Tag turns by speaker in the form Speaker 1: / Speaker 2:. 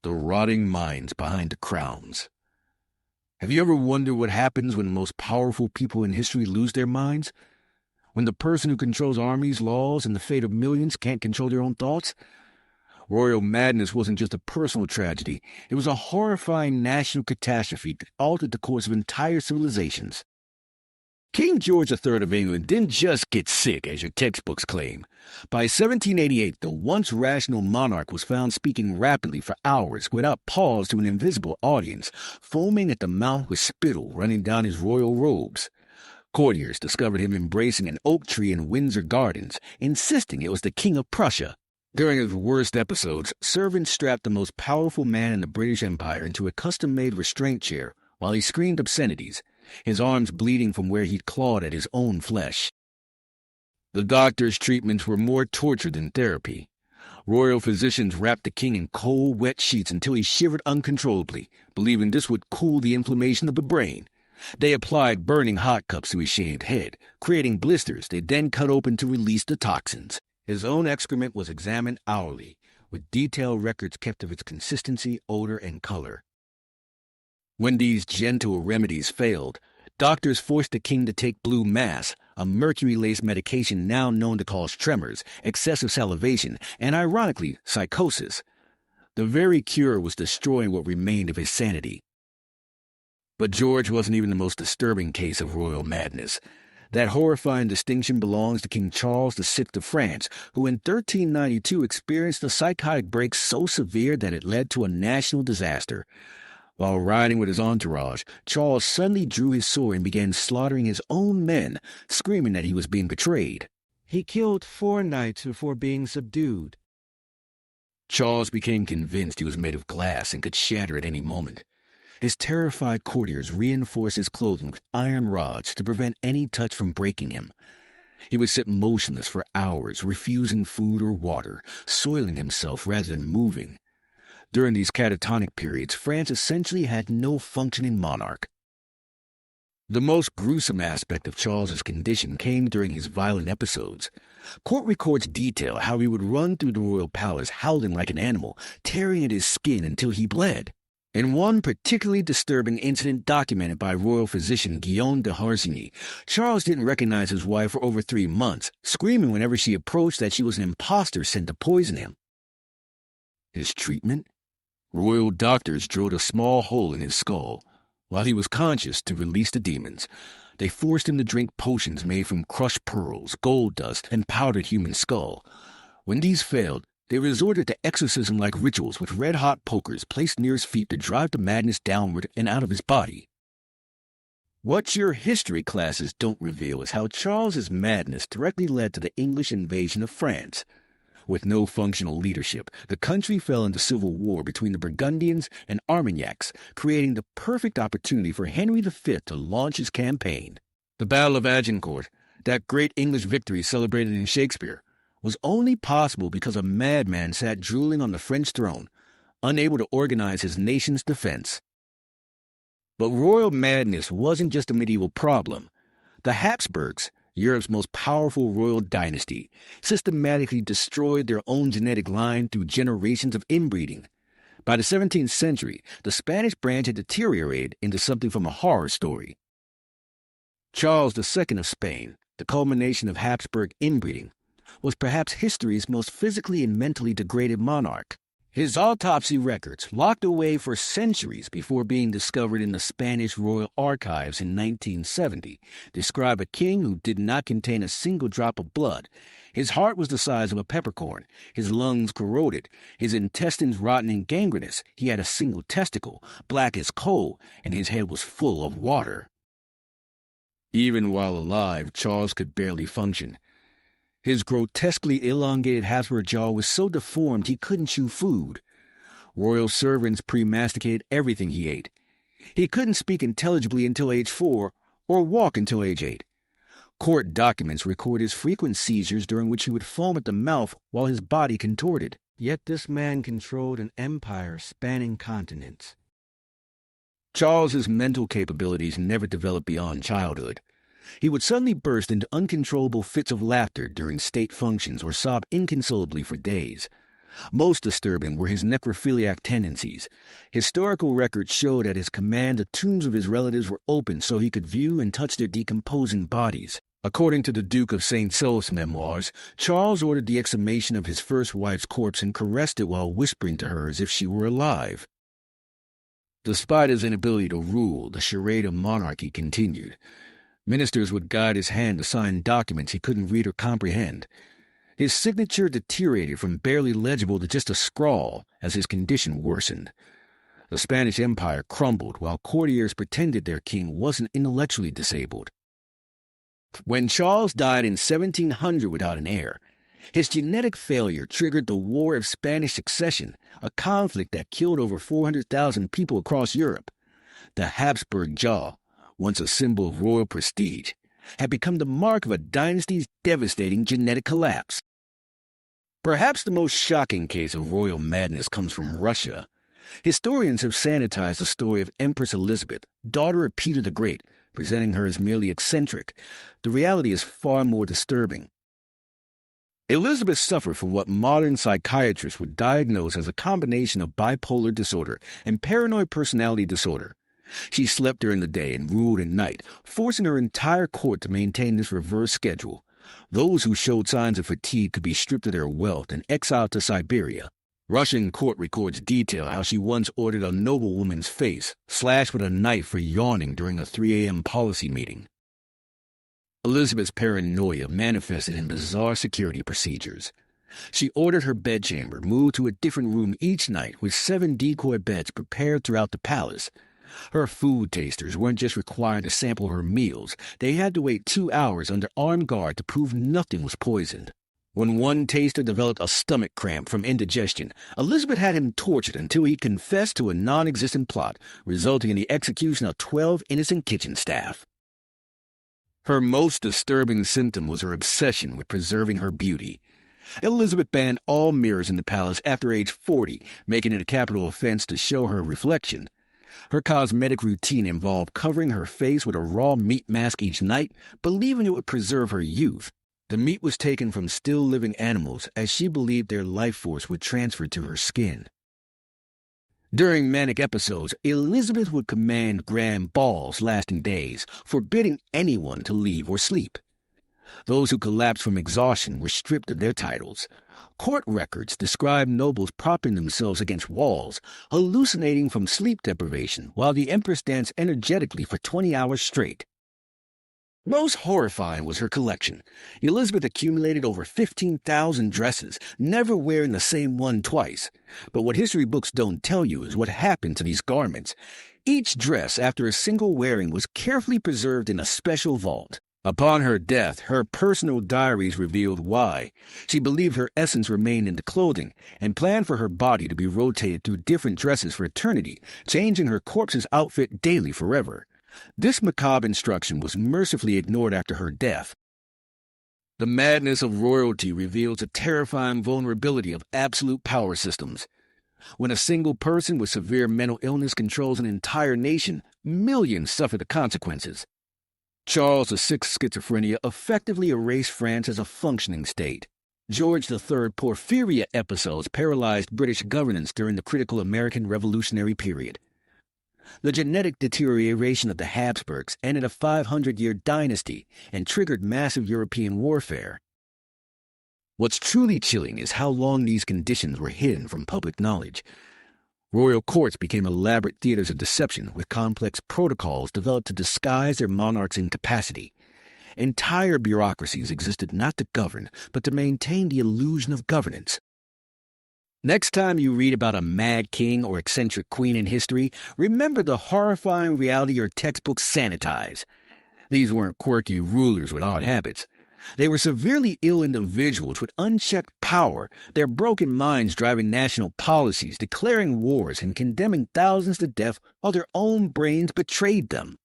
Speaker 1: The rotting minds behind the crowns. Have you ever wondered what happens when the most powerful people in history lose their minds? When the person who controls armies, laws, and the fate of millions can't control their own thoughts? Royal madness wasn't just a personal tragedy. It was a horrifying national catastrophe that altered the course of entire civilizations. King George III of England didn't just get sick, as your textbooks claim. By 1788, the once rational monarch was found speaking rapidly for hours without pause to an invisible audience, foaming at the mouth with spittle running down his royal robes. Courtiers discovered him embracing an oak tree in Windsor Gardens, insisting it was the King of Prussia. During his worst episodes, servants strapped the most powerful man in the British Empire into a custom-made restraint chair while he screamed obscenities, his arms bleeding from where he'd clawed at his own flesh. The doctor's treatments were more torture than therapy. Royal physicians wrapped the king in cold, wet sheets until he shivered uncontrollably, believing this would cool the inflammation of the brain. They applied burning hot cups to his shaved head, creating blisters they then cut open to release the toxins. His own excrement was examined hourly, with detailed records kept of its consistency, odor, and color. When these gentle remedies failed, doctors forced the king to take blue mass, a mercury-laced medication now known to cause tremors, excessive salivation, and, ironically, psychosis. The very cure was destroying what remained of his sanity. But George wasn't even the most disturbing case of royal madness. That horrifying distinction belongs to King Charles VI of France, who in 1392 experienced a psychotic break so severe that it led to a national disaster. While riding with his entourage, Charles suddenly drew his sword and began slaughtering his own men, screaming that he was being betrayed.
Speaker 2: He killed 4 knights before being subdued.
Speaker 1: Charles became convinced he was made of glass and could shatter at any moment. His terrified courtiers reinforced his clothing with iron rods to prevent any touch from breaking him. He would sit motionless for hours, refusing food or water, soiling himself rather than moving. During these catatonic periods, France essentially had no functioning monarch. The most gruesome aspect of Charles's condition came during his violent episodes. Court records detail how he would run through the royal palace howling like an animal, tearing at his skin until he bled. In one particularly disturbing incident documented by royal physician Guillaume de Harsigny, Charles didn't recognize his wife for over 3 months, screaming whenever she approached that she was an impostor sent to poison him. His treatment? Royal doctors drilled a small hole in his skull. While he was conscious to release the demons, they forced him to drink potions made from crushed pearls, gold dust, and powdered human skull. When these failed, they resorted to exorcism-like rituals with red-hot pokers placed near his feet to drive the madness downward and out of his body. What your history classes don't reveal is how Charles's madness directly led to the English invasion of France. With no functional leadership, the country fell into civil war between the Burgundians and Armagnacs, creating the perfect opportunity for Henry V to launch his campaign. The Battle of Agincourt, that great English victory celebrated in Shakespeare, was only possible because a madman sat drooling on the French throne, unable to organize his nation's defense. But royal madness wasn't just a medieval problem. The Habsburgs, Europe's most powerful royal dynasty, systematically destroyed their own genetic line through generations of inbreeding. By the 17th century, the Spanish branch had deteriorated into something from a horror story. Charles II of Spain, the culmination of Habsburg inbreeding, was perhaps history's most physically and mentally degraded monarch. His autopsy records, locked away for centuries before being discovered in the Spanish Royal Archives in 1970, describe a king who did not contain a single drop of blood. His heart was the size of a peppercorn, his lungs corroded, his intestines rotten and gangrenous. He had a single testicle, black as coal, and his head was full of water. Even while alive, Charles could barely function. His grotesquely elongated Habsburg jaw was so deformed he couldn't chew food. Royal servants pre-masticated everything he ate. He couldn't speak intelligibly until age 4 or walk until age 8. Court documents record his frequent seizures during which he would foam at the mouth while his body contorted.
Speaker 2: Yet this man controlled an empire spanning continents.
Speaker 1: Charles's mental capabilities never developed beyond childhood. He would suddenly burst into uncontrollable fits of laughter during state functions or sob inconsolably for days. Most disturbing were his necrophiliac tendencies. Historical records showed at his command the tombs of his relatives were open so he could view and touch their decomposing bodies. According to the Duke of St. Sul's memoirs, Charles ordered the exhumation of his first wife's corpse and caressed it while whispering to her as if she were alive. Despite his inability to rule, the charade of monarchy continued. Ministers would guide his hand to sign documents he couldn't read or comprehend. His signature deteriorated from barely legible to just a scrawl as his condition worsened. The Spanish Empire crumbled while courtiers pretended their king wasn't intellectually disabled. When Charles died in 1700 without an heir, his genetic failure triggered the War of Spanish Succession, a conflict that killed over 400,000 people across Europe. The Habsburg jaw, once a symbol of royal prestige, had become the mark of a dynasty's devastating genetic collapse. Perhaps the most shocking case of royal madness comes from Russia. Historians have sanitized the story of Empress Elizabeth, daughter of Peter the Great, presenting her as merely eccentric. The reality is far more disturbing. Elizabeth suffered from what modern psychiatrists would diagnose as a combination of bipolar disorder and paranoid personality disorder. She slept during the day and ruled at night, forcing her entire court to maintain this reverse schedule. Those who showed signs of fatigue could be stripped of their wealth and exiled to Siberia. Russian court records detail how she once ordered a noblewoman's face slashed with a knife for yawning during a 3 a.m. policy meeting. Elizabeth's paranoia manifested in bizarre security procedures. She ordered her bedchamber moved to a different room each night with 7 decoy beds prepared throughout the palace. Her food tasters weren't just required to sample her meals. They had to wait 2 hours under armed guard to prove nothing was poisoned. When one taster developed a stomach cramp from indigestion, Elizabeth had him tortured until he confessed to a non-existent plot, resulting in the execution of 12 innocent kitchen staff. Her most disturbing symptom was her obsession with preserving her beauty. Elizabeth banned all mirrors in the palace after age 40, making it a capital offense to show her reflection. Her cosmetic routine involved covering her face with a raw meat mask each night, believing it would preserve her youth. The meat was taken from still-living animals, as she believed their life force would transfer to her skin. During manic episodes, Elizabeth would command grand balls lasting days, forbidding anyone to leave or sleep. Those who collapsed from exhaustion were stripped of their titles. Court records describe nobles propping themselves against walls, hallucinating from sleep deprivation, while the empress danced energetically for 20 hours straight. Most horrifying was her collection. Elizabeth accumulated over 15,000 dresses, never wearing the same one twice. But what history books don't tell you is what happened to these garments. Each dress, after a single wearing, was carefully preserved in a special vault. Upon her death, her personal diaries revealed why. She believed her essence remained in the clothing and planned for her body to be rotated through different dresses for eternity, changing her corpse's outfit daily forever. This macabre instruction was mercifully ignored after her death. The madness of royalty reveals a terrifying vulnerability of absolute power systems. When a single person with severe mental illness controls an entire nation, millions suffer the consequences. Charles VI's schizophrenia effectively erased France as a functioning state. George III porphyria episodes paralyzed British governance during the critical American Revolutionary period. The genetic deterioration of the Habsburgs ended a 500-year dynasty and triggered massive European warfare. What's truly chilling is how long these conditions were hidden from public knowledge. Royal courts became elaborate theaters of deception with complex protocols developed to disguise their monarch's incapacity. Entire bureaucracies existed not to govern, but to maintain the illusion of governance. Next time you read about a mad king or eccentric queen in history, remember the horrifying reality your textbooks sanitize. These weren't quirky rulers with odd habits. They were severely ill individuals with unchecked power, their broken minds driving national policies, declaring wars, and condemning thousands to death while their own brains betrayed them.